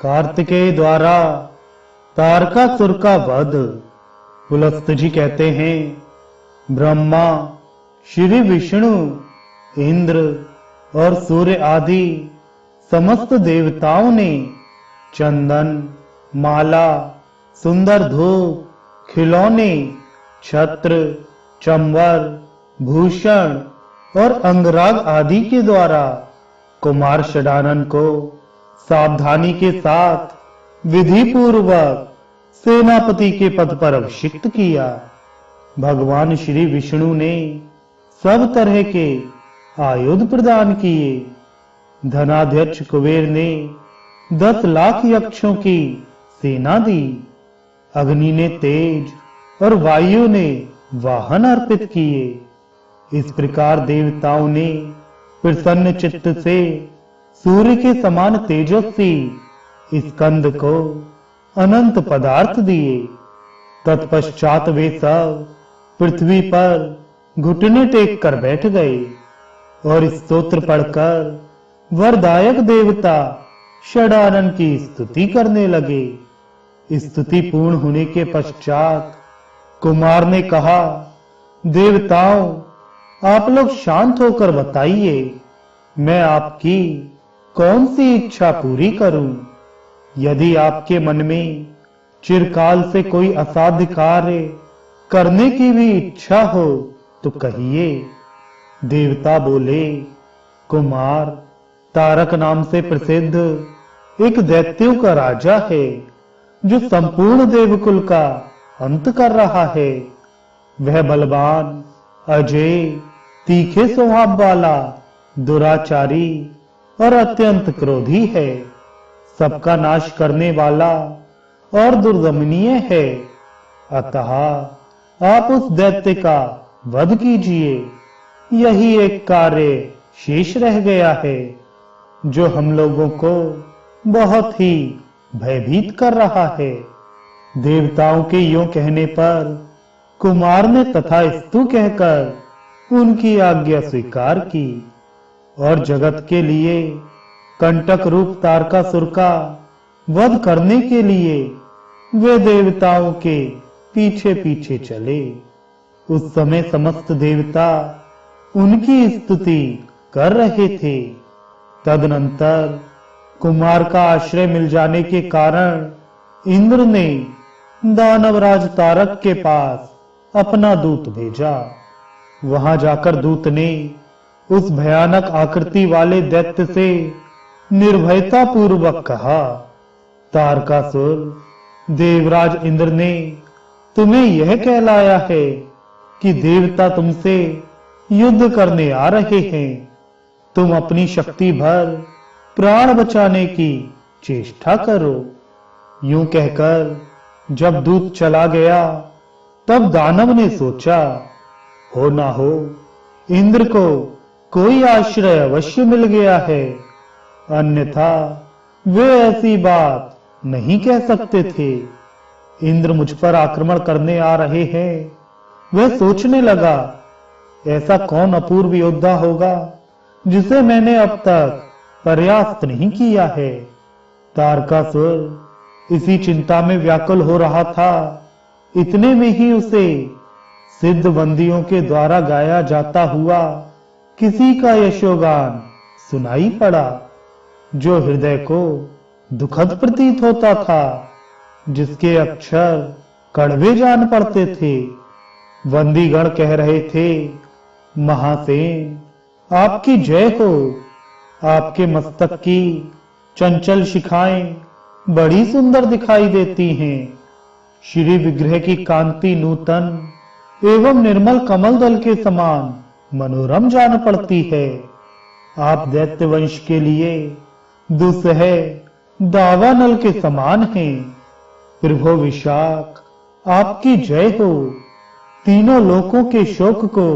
कार्तिकेय द्वारा तारकासुर का वध। पुलस्त जी कहते हैं, ब्रह्मा, श्री विष्णु, इंद्र और सूर्य आदि समस्त देवताओं ने चंदन, माला, सुंदर धूप, खिलौने, छत्र, चंवर, भूषण और अंगराग आदि के द्वारा कुमार षडानन को सावधानी के साथ विधि पूर्वक सेनापति के पद पर अभिषिक्त किया। भगवान श्री विष्णु ने सब तरह के आयुध प्रदान किए। धनाध्यक्ष कुबेर ने 10 लाख यक्षों की सेना दी। अग्नि ने तेज और वायु ने वाहन अर्पित किए। इस प्रकार देवताओं ने प्रसन्न चित्त से सूर्य के समान तेजस्वी स्कंद को अनंत पदार्थ दिए। तत्पश्चात वे सब पृथ्वी पर घुटने टेक कर बैठ गए और स्तोत्र पढ़कर वरदायक देवता षडानन की स्तुति करने लगे। स्तुति पूर्ण होने के पश्चात कुमार ने कहा, देवताओं, आप लोग शांत होकर बताइए, मैं आपकी कौन सी इच्छा पूरी करूं? यदि आपके मन में चिरकाल से कोई असाध्य कार्य करने की भी इच्छा हो तो कहिए। देवता बोले, कुमार, तारक नाम से प्रसिद्ध एक दैत्यों का राजा है जो संपूर्ण देवकुल का अंत कर रहा है। वह बलवान, अजय, तीखे स्वभाव वाला, दुराचारी और अत्यंत क्रोधी है। सबका नाश करने वाला और दुर्दमनीय है। अतः आप उस दैत्य का वध कीजिए। यही एक कार्य शेष रह गया है जो हम लोगों को बहुत ही भयभीत कर रहा है। देवताओं के यूं कहने पर कुमार ने तथास्तु कहकर उनकी आज्ञा स्वीकार की और जगत के लिए कंटक रूप तारकासुर का वध करने के लिए वे देवताओं के पीछे पीछे चले। उस समय समस्त देवता उनकी स्तुति कर रहे थे। तदनंतर कुमार का आश्रय मिल जाने के कारण इंद्र ने दानवराज तारक के पास अपना दूत भेजा। वहां जाकर दूत ने उस भयानक आकृति वाले दैत्य से निर्भयता पूर्वक कहा, तारकासुर, देवराज इंद्र ने तुम्हें यह कहलाया है कि देवता तुमसे युद्ध करने आ रहे हैं। तुम अपनी शक्ति भर प्राण बचाने की चेष्टा करो। यूं कहकर जब दूत चला गया तब दानव ने सोचा, हो ना हो इंद्र को कोई आश्रय अवश्य मिल गया है, अन्यथा वे ऐसी बात नहीं कह सकते थे। इंद्र मुझ पर आक्रमण करने आ रहे हैं। वह सोचने लगा, ऐसा कौन अपूर्व योद्धा होगा जिसे मैंने अब तक प्रयास नहीं किया है। तारकासुर इसी चिंता में व्याकुल हो रहा था। इतने में ही उसे सिद्ध बंदियों के द्वारा गाया जाता हुआ किसी का यशोगान सुनाई पड़ा, जो हृदय को दुखद प्रतीत होता था, जिसके अक्षर कड़वे जान पड़ते थे। बंदीगण कह रहे थे, महासेन, आपकी जय हो। आपके मस्तक की चंचल शिखाएं बड़ी सुंदर दिखाई देती हैं। श्री विग्रह की कांति नूतन एवं निर्मल कमल दल के समान मनोरम जान पड़ती है। आप दैत्य वंश के लिए दुस्सह दावानल के समान हैं। प्रभो विशाख, आपकी जय हो। तीनों लोकों के शोक को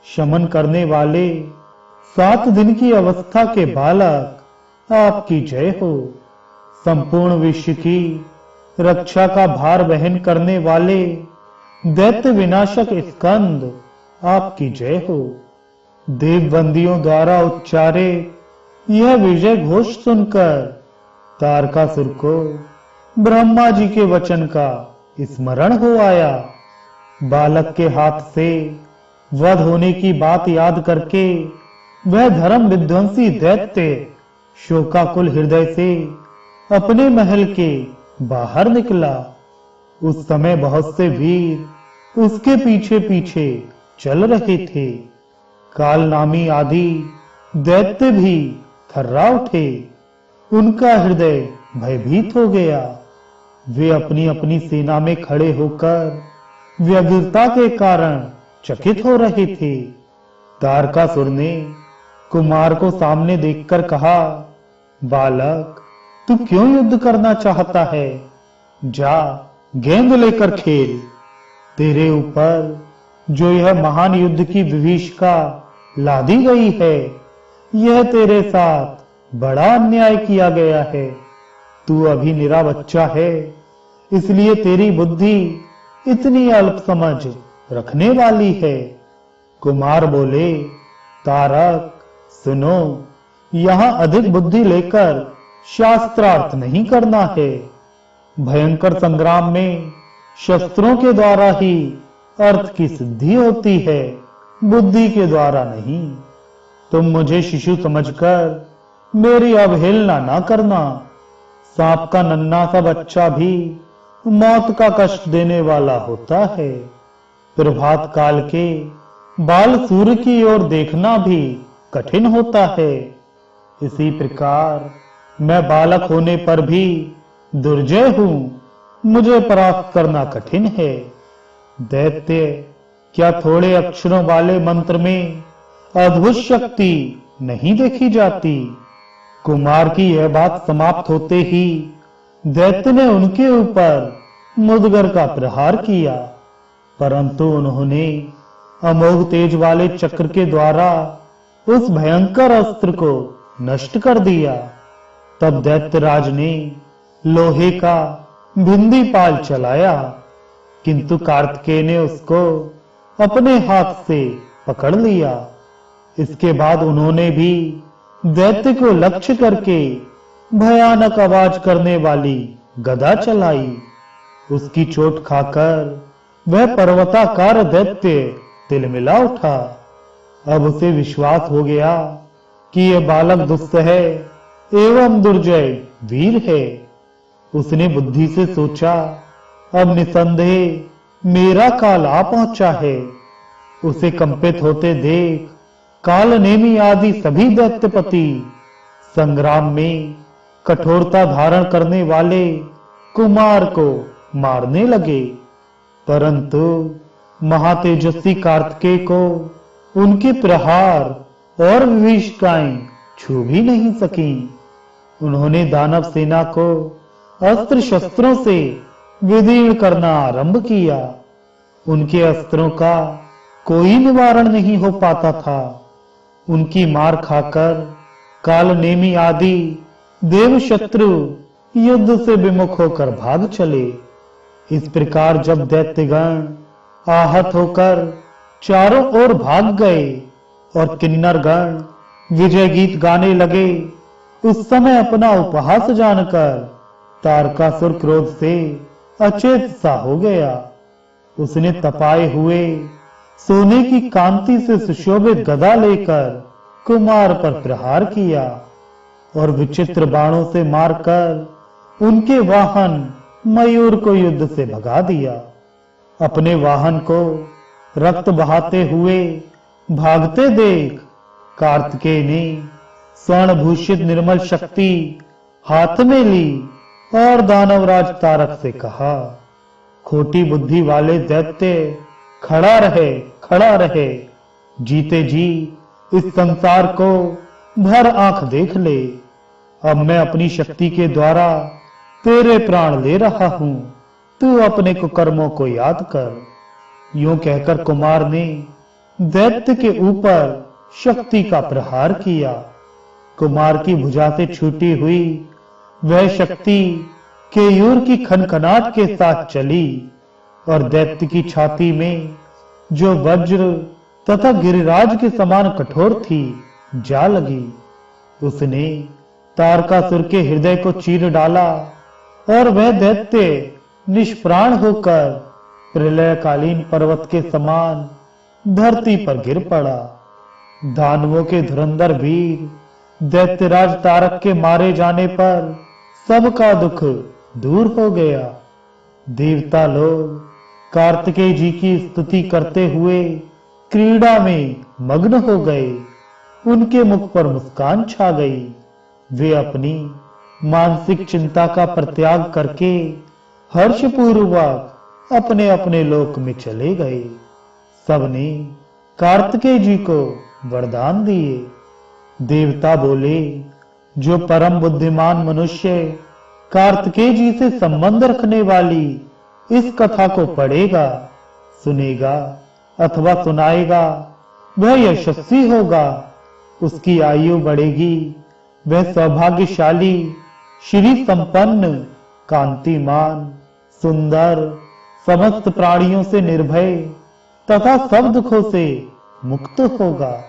शमन करने वाले 7 दिन की अवस्था के बालक, आपकी जय हो। संपूर्ण विश्व की रक्षा का भार वहन करने वाले दैत्य विनाशक स्कंद, आपकी जय हो। देवबंदियों द्वारा उच्चारे यह विजय घोष सुनकर तारकासुर को ब्रह्मा जी के वचन का स्मरण हो आया। बालक के हाथ से वध होने की बात याद करके वह धर्म विध्वंसी दैत्य शोकाकुल हृदय से अपने महल के बाहर निकला। उस समय बहुत से वीर उसके पीछे पीछे चल रहे थे। काल नामी आदि दैत्य भी थर्रा उठे। उनका हृदय भयभीत हो गया। वे अपनी अपनी सेना में खड़े होकर व्यग्रता के कारण चकित हो रहे थे। तारकासुर ने कुमार को सामने देखकर कहा, बालक, तू क्यों युद्ध करना चाहता है? जा, गेंद लेकर खेल। तेरे ऊपर जो यह महान युद्ध की विभीषिका लादी गई है, यह तेरे साथ बड़ा अन्याय किया गया है। तू अभी निरा बच्चा है, इसलिए तेरी बुद्धि इतनी अल्प समझ रखने वाली है। कुमार बोले, तारक सुनो, यहाँ अधिक बुद्धि लेकर शास्त्रार्थ नहीं करना है। भयंकर संग्राम में शस्त्रों के द्वारा ही अर्थ की सिद्धि होती है, बुद्धि के द्वारा नहीं। तुम मुझे शिशु समझकर मेरी अवहेलना न करना। सांप का नन्हा सा बच्चा भी मौत का कष्ट देने वाला होता है। प्रभात काल के बाल सूर्य की ओर देखना भी कठिन होता है। इसी प्रकार मैं बालक होने पर भी दुर्जय हूं, मुझे परास्त करना कठिन है। दैत्य, क्या थोड़े अक्षरों वाले मंत्र में अद्भुत शक्ति नहीं देखी जाती? कुमार की यह बात समाप्त होते ही दैत्य ने उनके ऊपर मुदगर का प्रहार किया, परंतु उन्होंने अमोघ तेज वाले चक्र के द्वारा उस भयंकर अस्त्र को नष्ट कर दिया। तब दैत्यराज ने लोहे का भिंदी पाल चलाया, किंतु कार्तिकेय ने उसको अपने हाथ से पकड़ लिया। इसके बाद उन्होंने भी दैत्य को लक्ष्य करके भयानक आवाज करने वाली गदा चलाई। उसकी चोट खाकर वह पर्वताकार दैत्य तिलमिला उठा। अब उसे विश्वास हो गया कि यह बालक दुस्सह एवं दुर्जय वीर है। उसने बुद्धि से सोचा, अब निसंदेह मेरा काल आ पहुंचा है। उसे कंपित होते देख काल नेमी आदि सभी दैत्यपति संग्राम में कठोरता धारण करने वाले कुमार को मारने लगे, परंतु महातेजस्वी कार्तिकेय को उनके प्रहार और विभीषिकाएं छू भी नहीं सकी। उन्होंने दानव सेना को अस्त्र शस्त्रों से विदीर्ण करना आरंभ किया। उनके अस्त्रों का कोई निवारण नहीं हो पाता था। उनकी मार खाकर काल नेमी आदि देव शत्रु युद्ध से विमुख होकर भाग चले। इस प्रकार जब दैत्यगण आहत होकर चारों ओर भाग गए और किन्नर गण विजय गीत गाने लगे, उस समय अपना उपहास जानकर तारकासुर क्रोध से अचेत सा हो गया। उसने तपाए हुए सोने की कांति से सुशोभित गदा लेकर कुमार पर प्रहार किया और विचित्र बाणों से मारकर उनके वाहन मयूर को युद्ध से भगा दिया। अपने वाहन को रक्त बहाते हुए भागते देख कार्तिकेय ने स्वर्ण भूषित निर्मल शक्ति हाथ में ली और दानवराज तारक से कहा, खोटी बुद्धि वाले दैत्य, खड़ा रहे, जीते जी इस संसार को भर आंख देख ले। अब मैं अपनी शक्ति के द्वारा तेरे प्राण ले रहा हूं, तू अपने कुकर्मों को याद कर। यूं कहकर कुमार ने दैत्य के ऊपर शक्ति का प्रहार किया। कुमार की भुजा से छूटी हुई वह शक्ति केयूर की खनखनाट के साथ चली और दैत्य की छाती में जो वज्र तथा गिरिराज के समान कठोर थी जा लगी। उसने तारकासुर के हृदय को चीर डाला और वह दैत्य निष्प्राण होकर प्रलयकालीन पर्वत के समान धरती पर गिर पड़ा। दानवों के धुरंधर वीर दैत्यराज तारक के मारे जाने पर सबका दुख दूर हो गया। देवता लोग कार्तिकेय जी की स्तुति करते हुए क्रीड़ा में मग्न हो गए। उनके मुख पर मुस्कान छा गई। वे अपनी मानसिक चिंता का परित्याग करके हर्षपूर्वक अपने अपने लोक में चले गए। सबने कार्तिकेय जी को वरदान दिए। देवता बोले, जो परम बुद्धिमान मनुष्य कार्तिकेय जी से संबंध रखने वाली इस कथा को पढ़ेगा, सुनेगा अथवा सुनाएगा, वह यशस्वी होगा, उसकी आयु बढ़ेगी, वह सौभाग्यशाली, श्री संपन्न, कांतिमान, सुंदर, समस्त प्राणियों से निर्भय तथा सब दुखों से मुक्त होगा।